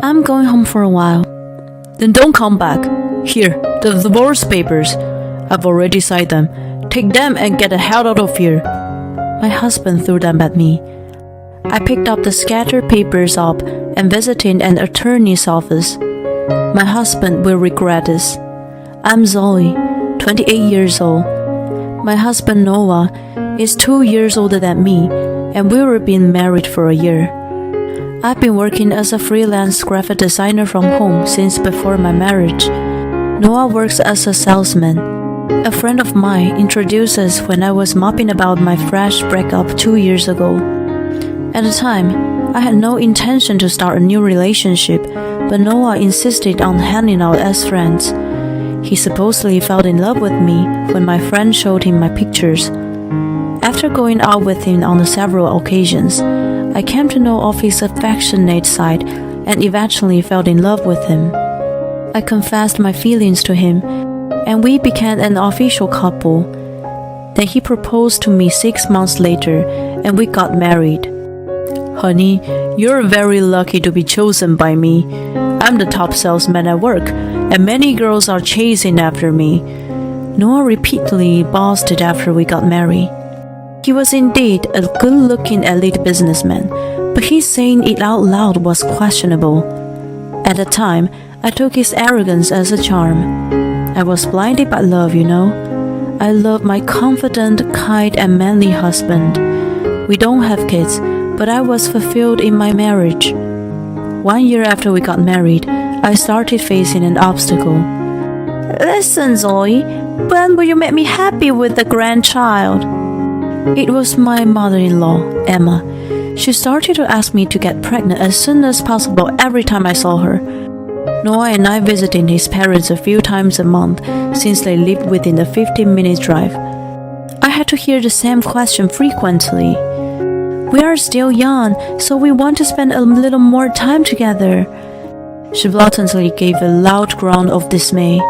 I'm going home for a while. Then don't come back. Here, the divorce papers. I've already signed them. Take them and get the hell out of here. My husband threw them at me. I picked up the scattered papers up and visited an attorney's office. My husband will regret this. I'm Zoe, 28 years old. My husband Noah is 2 years older than me, and we were being married for a year. I've been working as a freelance graphic designer from home since before my marriage. Noah works as a salesman. A friend of mine introduced us when I was mopping about my fresh breakup 2 years ago. At the time, I had no intention to start a new relationship, but Noah insisted on hanging out as friends. He supposedly fell in love with me when my friend showed him my pictures. After going out with him on several occasions, I came to know of his affectionate side and eventually fell in love with him. I confessed my feelings to him, and we became an official couple. Then he proposed to me 6 months later, and we got married. Honey, you're very lucky to be chosen by me. I'm the top salesman at work, and many girls are chasing after me. Noah repeatedly boasted after we got married. He was indeed a good-looking elite businessman, but his saying it out loud was questionable. At the time, I took his arrogance as a charm. I was blinded by love, you know. I love my confident, kind, and manly husband. We don't have kids, but I was fulfilled in my marriage. 1 year after we got married, I started facing an obstacle. Listen, Zoe, when will you make me happy with the grandchild? It was my mother-in-law, Emma. She started to ask me to get pregnant as soon as possible every time I saw her. Noah and I visited his parents a few times a month since they lived within a 15-minute drive. I had to hear the same question frequently. We are still young, so we want to spend a little more time together. She blatantly gave a loud groan of dismay.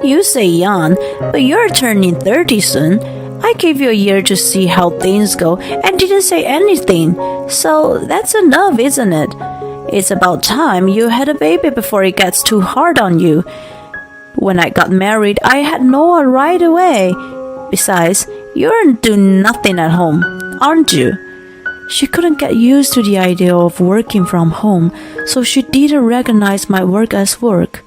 You say young, but you're turning 30 soon. I gave you a year to see how things go and didn't say anything, so that's enough, isn't it? It's about time you had a baby before it gets too hard on you. When I got married, I had Noah right away. Besides, you're doing nothing at home, aren't you? She couldn't get used to the idea of working from home, so she didn't recognize my work as work.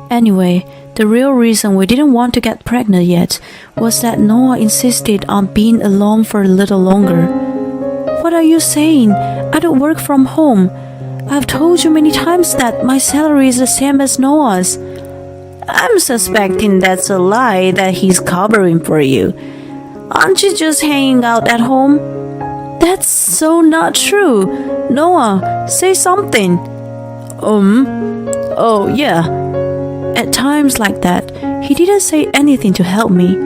Anyway, the real reason we didn't want to get pregnant yet was that Noah insisted on being alone for a little longer. What are you saying? I don't work from home. I've told you many times that my salary is the same as Noah's. I'm suspecting that's a lie that he's covering for you. Aren't you just hanging out at home? That's so not true. Noah, say something. Oh yeah. At times like that, he didn't say anything to help me.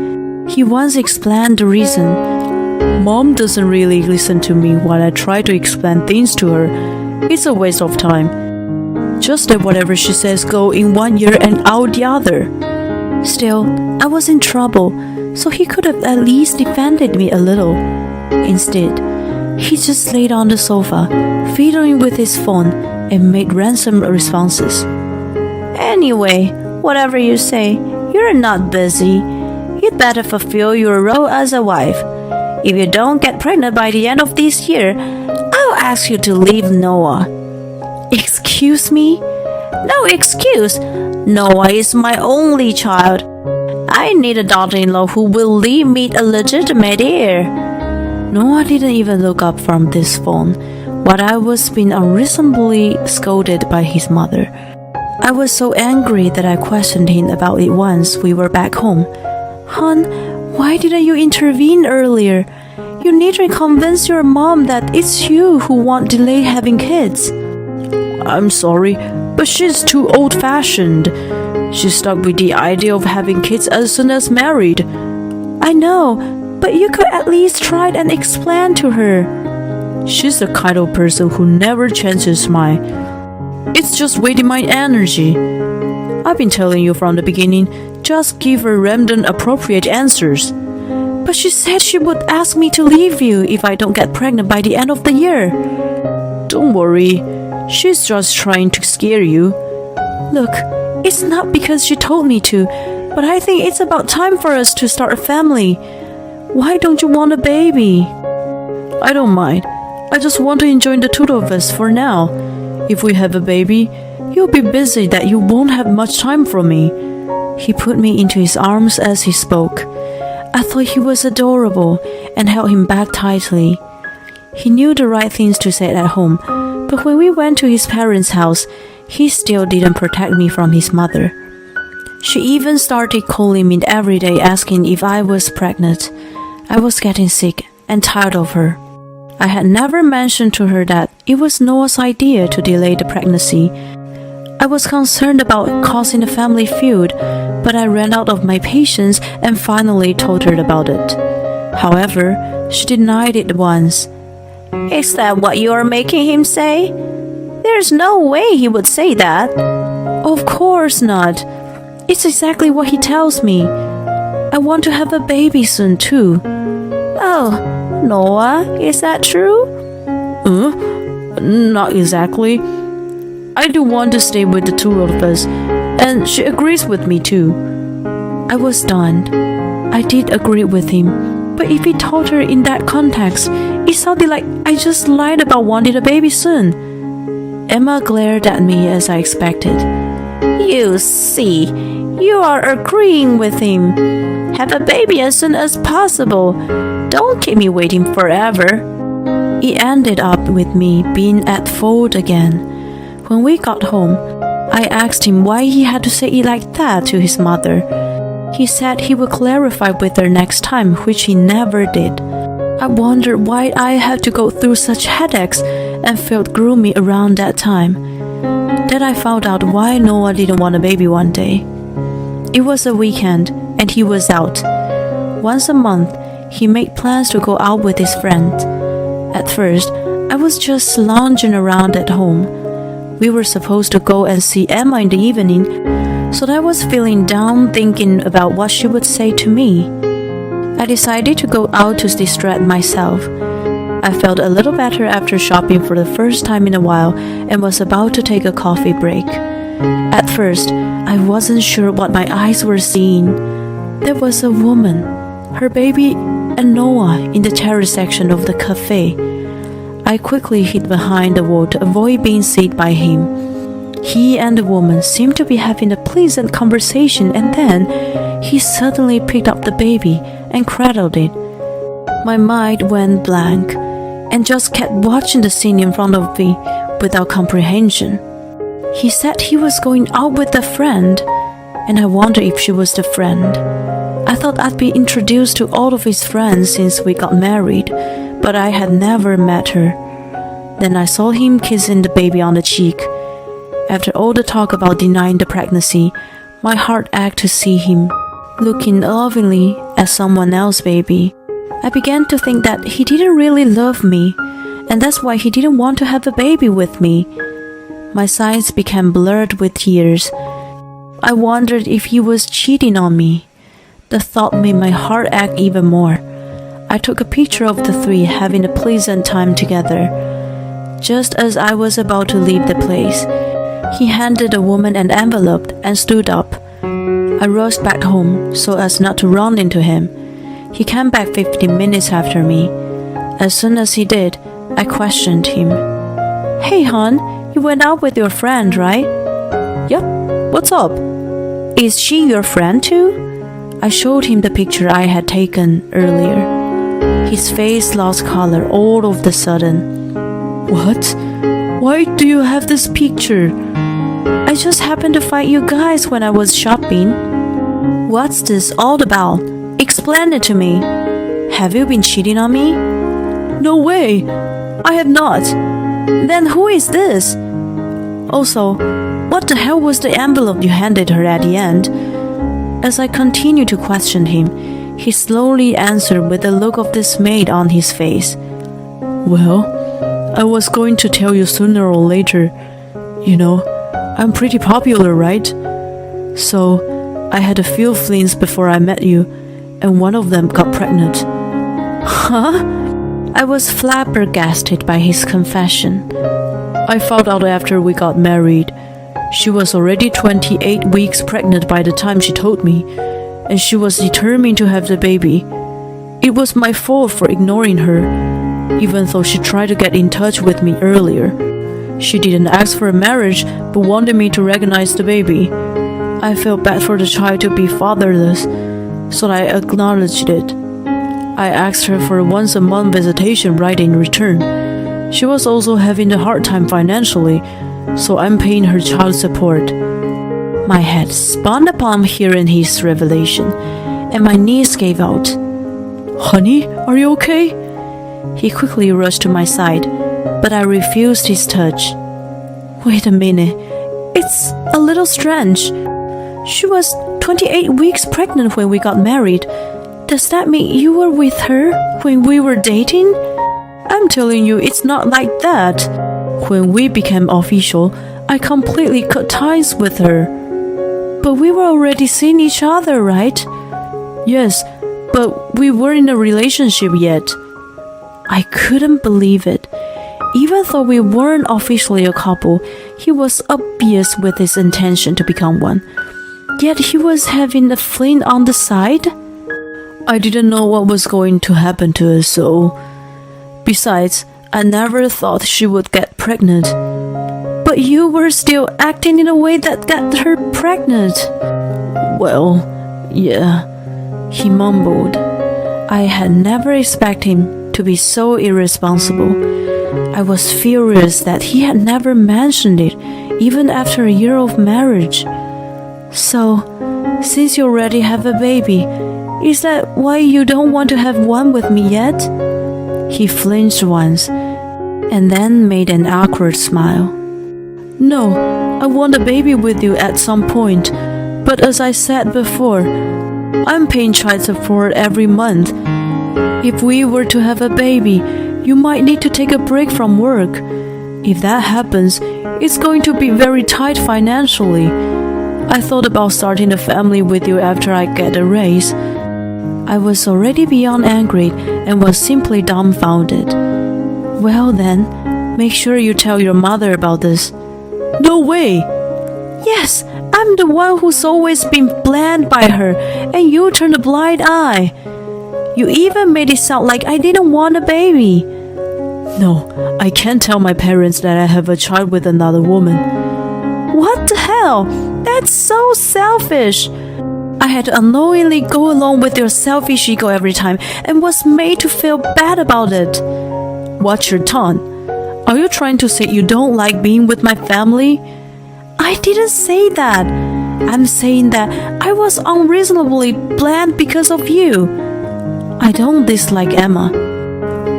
He once explained the reason. Mom doesn't really listen to me when I try to explain things to her. It's a waste of time. Just let whatever she says go in 1 ear and out the other. Still, I was in trouble, so he could have at least defended me a little. Instead, he just laid on the sofa, fiddling with his phone, and made random responses. Anyway, whatever you say, you're not busy. You'd better fulfill your role as a wife. If you don't get pregnant by the end of this year, I'll ask you to leave Noah. Excuse me? No excuse. Noah is my only child. I need a daughter-in-law who will leave me a legitimate heir. Noah didn't even look up from this phone while I was being unreasonably scolded by his mother. I was so angry that I questioned him about it once we were back home. Hon, why didn't you intervene earlier? You need to convince your mom that it's you who won't delay having kids. I'm sorry, but she's too old-fashioned. She's stuck with the idea of having kids as soon as married. I know, but you could at least try and explain to her. She's the kind of person who never changes mind. It's just wasting my energy. I've been telling you from the beginning, just give her random appropriate answers. But she said she would ask me to leave you if I don't get pregnant by the end of the year. Don't worry, She's just trying to scare you. Look, it's not because she told me to, but I think it's about time for us to start a family. Why don't you want a baby? I don't mind. I just want to enjoy the two of us for now. If we have a baby, you'll be busy that you won't have much time for me. He put me into his arms as he spoke. I thought he was adorable and held him back tightly. He knew the right things to say at home, but when we went to his parents' house, he still didn't protect me from his mother. She even started calling me every day asking if I was pregnant. I was getting sick and tired of her. I had never mentioned to her that it was Noah's idea to delay the pregnancy. I was concerned about causing a family feud, but I ran out of my patience and finally told her about it. However, she denied it once. Is that what you are making him say? There's no way he would say that. Of course not. It's exactly what he tells me. I want to have a baby soon too. Oh, Noah, is that true? Not exactly. I do want to stay with the two of us, and she agrees with me too. I was stunned. I did agree with him, but if he told her in that context, it sounded like I just lied about wanting a baby soon. Emma glared at me as I expected. You see, you are agreeing with him. Have a baby as soon as possible. Don't keep me waiting forever. It ended up with me being at fault again. When we got home, I asked him why he had to say it like that to his mother. He said he would clarify with her next time, which he never did. I wondered why I had to go through such headaches and felt gloomy around that time. Then I found out why Noah didn't want a baby one day. It was a weekend and he was out. Once a month, he made plans to go out with his friend. At first, I was just lounging around at home. We were supposed to go and see Emma in the evening, so I was feeling down thinking about what she would say to me. I decided to go out to distract myself. I felt a little better after shopping for the first time in a while and was about to take a coffee break. At first, I wasn't sure what my eyes were seeing. There was a woman, her baby, and Noah in the terrace section of the cafe. I quickly hid behind the wall to avoid being seen by him. He and the woman seemed to be having a pleasant conversation, and then he suddenly picked up the baby and cradled it. My mind went blank and just kept watching the scene in front of me without comprehension. He said he was going out with a friend, and I wondered if she was the friend. I thought I'd be introduced to all of his friends since we got married, but I had never met her. Then I saw him kissing the baby on the cheek. After all the talk about denying the pregnancy, my heart ached to see him looking lovingly at someone else's baby. I began to think that he didn't really love me, and that's why he didn't want to have a baby with me. My sight became blurred with tears. I wondered if he was cheating on me. The thought made my heart ache even more. I took a picture of the three having a pleasant time together. Just as I was about to leave the place, he handed the woman an envelope and stood up. I rushed back home so as not to run into him. He came back 15 minutes after me. As soon as he did, I questioned him. "Hey, hon, you went out with your friend, right?" "Yep, what's up?" "Is she your friend too?" I showed him the picture I had taken earlier. His face lost color all of a sudden. "What? Why do you have this picture?" "I just happened to find you guys when I was shopping." "What's this all about? Explain it to me. Have you been cheating on me?" "No way! I have not." "Then who is this? Also, what the hell was the envelope you handed her at the end?" As I continued to question him, he slowly answered with a look of dismay on his face. "Well, I was going to tell you sooner or later. You know, I'm pretty popular, right? So, I had a few flings before I met you, and one of them got pregnant." "Huh?" I was flabbergasted by his confession. I found out after we got married. She was already 28 weeks pregnant by the time she told me, and she was determined to have the baby. It was my fault for ignoring her, even though she tried to get in touch with me earlier. She didn't ask for a marriage, but wanted me to recognize the baby. I felt bad for the child to be fatherless, so I acknowledged it. I asked her for a once-a-month visitation right in return. She was also having a hard time financially, so I'm paying her child support. My head spun upon hearing his revelation, and my knees gave out. Honey, are you okay? He quickly rushed to my side, but I refused his touch. Wait a minute, it's a little strange. She was 28 weeks pregnant when we got married. Does that mean you were with her when we were dating? I'm telling you, it's not like that. When we became official, I completely cut ties with her. But we were already seeing each other, right? Yes, but we weren't in a relationship yet. I couldn't believe it. Even though we weren't officially a couple, he was obvious with his intention to become one. Yet he was having a fling on the side? I didn't know what was going to happen to us, so... Besides, I never thought she would get pregnant. But you were still acting in a way that got her pregnant. Well, yeah, he mumbled. I had never expected him to be so irresponsible. I was furious that he had never mentioned it, even after a year of marriage. So, since you already have a baby, is that why you don't want to have one with me yet? He flinched once, and then made an awkward smile. No, I want a baby with you at some point, but as I said before, I'm paying child support every month. If we were to have a baby, you might need to take a break from work. If that happens, it's going to be very tight financially. I thought about starting a family with you after I get a raise. I was already beyond angry and was simply dumbfounded. Well then, make sure you tell your mother about this. No way! Yes, I'm the one who's always been blamed by her, and you turned a blind eye. You even made it sound like I didn't want a baby. No, I can't tell my parents that I have a child with another woman. What the hell? That's so selfish. I had to unknowingly go along with your selfish ego every time and was made to feel bad about it. Watch your tone. Are you trying to say you don't like being with my family? I didn't say that. I'm saying that I was unreasonably bland because of you. I don't dislike Emma.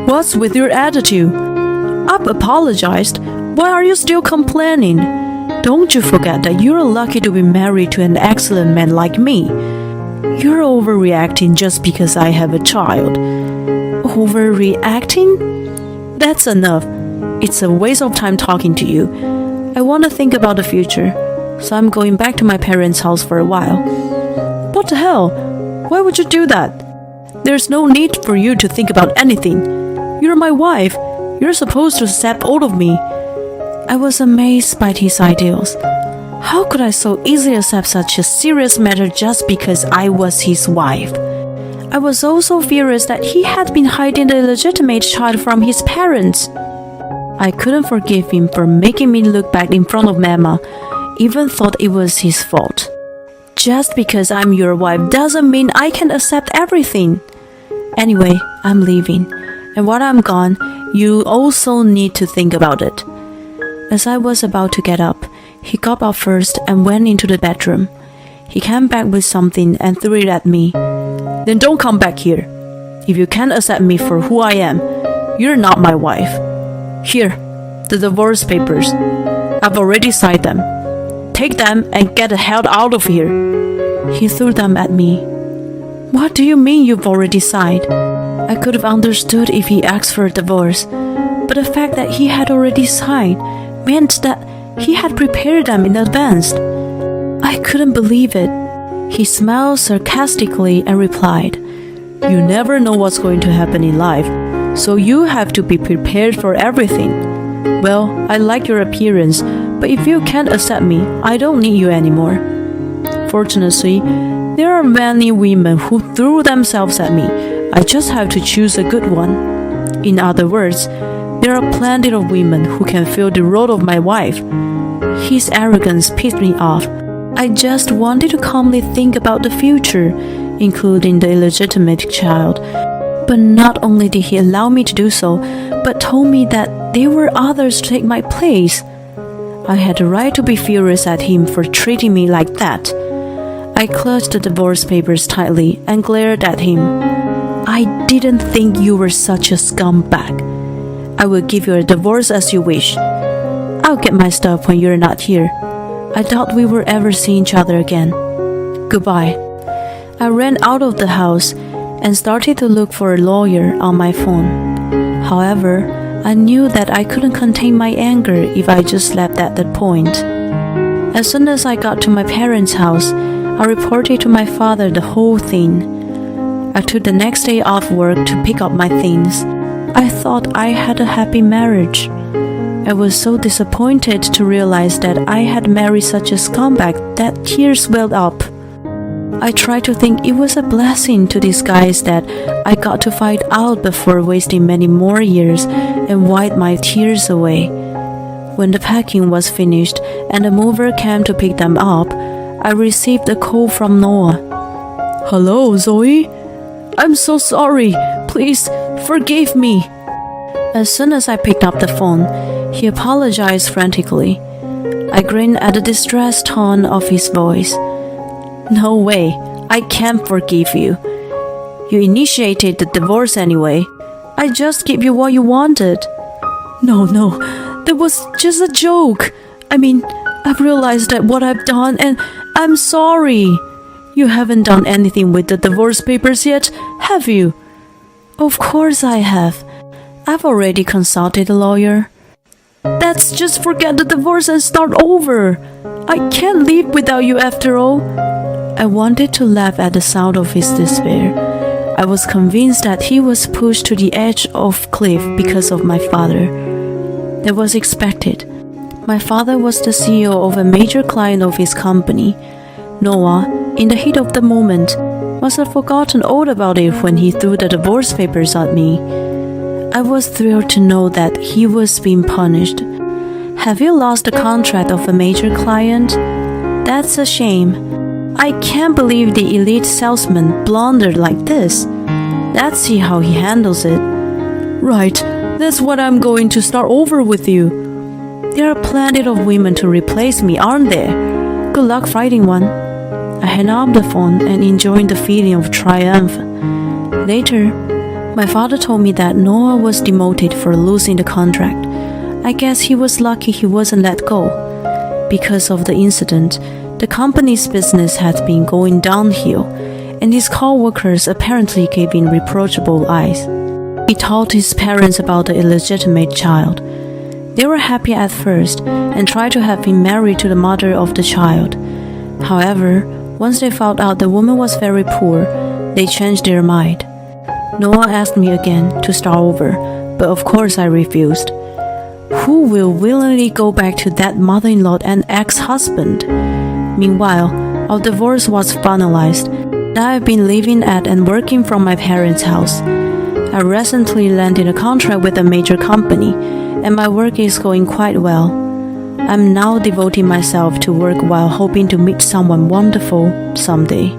What's with your attitude? I've apologized. Why are you still complaining? Don't you forget that you're lucky to be married to an excellent man like me. You're overreacting just because I have a child. Overreacting? That's enough. It's a waste of time talking to you. I want to think about the future, so I'm going back to my parents' house for a while. What the hell? Why would you do that? There's no need for you to think about anything. You're my wife. You're supposed to accept all of me. I was amazed by his ideals. How could I so easily accept such a serious matter just because I was his wife? I was also furious that he had been hiding the illegitimate child from his parents. I couldn't forgive him for making me look bad in front of Mama, even thought it was his fault. Just because I'm your wife doesn't mean I can accept everything. Anyway, I'm leaving, and while I'm gone, you also need to think about it. As I was about to get up, he got up first and went into the bedroom. He came back with something and threw it at me. Then don't come back here. If you can't accept me for who I am, you're not my wife. Here, the divorce papers. I've already signed them. Take them and get the hell out of here. He threw them at me. What do you mean you've already signed? I could have understood if he asked for a divorce, but the fact that he had already signed meant that he had prepared them in advance. I couldn't believe it. He smiled sarcastically and replied, You never know what's going to happen in life, so you have to be prepared for everything. Well, I like your appearance, but if you can't accept me, I don't need you anymore. Fortunately, there are many women who threw themselves at me. I just have to choose a good one. In other words, there are plenty of women who can fill the role of my wife. His arrogance pissed me off. I just wanted to calmly think about the future, including the illegitimate child. But not only did he allow me to do so, but told me that there were others to take my place. I had the right to be furious at him for treating me like that. I clutched the divorce papers tightly and glared at him. I didn't think you were such a scumbag. I will give you a divorce as you wish. I'll get my stuff when you're not here. I doubt we will ever see each other again. Goodbye. I ran out of the house and started to look for a lawyer on my phone. However, I knew that I couldn't contain my anger if I just left at that point. As soon as I got to my parents' house, I reported to my father the whole thing. I took the next day off work to pick up my things. I thought I had a happy marriage. I was so disappointed to realize that I had married such a scumbag that tears welled up. I tried to think it was a blessing to disguise that I got to find out before wasting many more years and wipe my tears away. When the packing was finished and the mover came to pick them up, I received a call from Noah. Hello, Zoe? I'm so sorry. Please forgive me. As soon as I picked up the phone, he apologized frantically. I grinned at the distressed tone of his voice. No way. I can't forgive you. You initiated the divorce anyway. I just gave you what you wanted. No, that was just a joke. I mean, I've realized that what I've done and I'm sorry. You haven't done anything with the divorce papers yet, have you? Of course I have. I've already consulted a lawyer. Let's just forget the divorce and start over. I can't live without you after all. I wanted to laugh at the sound of his despair. I was convinced that he was pushed to the edge of cliff because of my father. That was expected. My father was the CEO of a major client of his company. Noah, in the heat of the moment, must have forgotten all about it when he threw the divorce papers at me. I was thrilled to know that he was being punished. Have you lost the contract of a major client? That's a shame. I can't believe the elite salesman blundered like this. Let's see how he handles it. Right, that's what I'm going to start over with you. There are plenty of women to replace me, aren't there? Good luck finding one. I hung up the phone and enjoyed the feeling of triumph. Later, my father told me that Noah was demoted for losing the contract. I guess he was lucky he wasn't let go. Because of the incident, the company's business had been going downhill, and his co-workers apparently gave him reproachable eyes. He told his parents about the illegitimate child. They were happy at first and tried to have him married to the mother of the child. However, once they found out the woman was very poor, they changed their mind. Noah asked me again to start over, but of course I refused. Who will willingly go back to that mother-in-law and ex-husband? Meanwhile, our divorce was finalized. I've been living at and working from my parents' house. I recently landed a contract with a major company, and my work is going quite well. I'm now devoting myself to work while hoping to meet someone wonderful someday.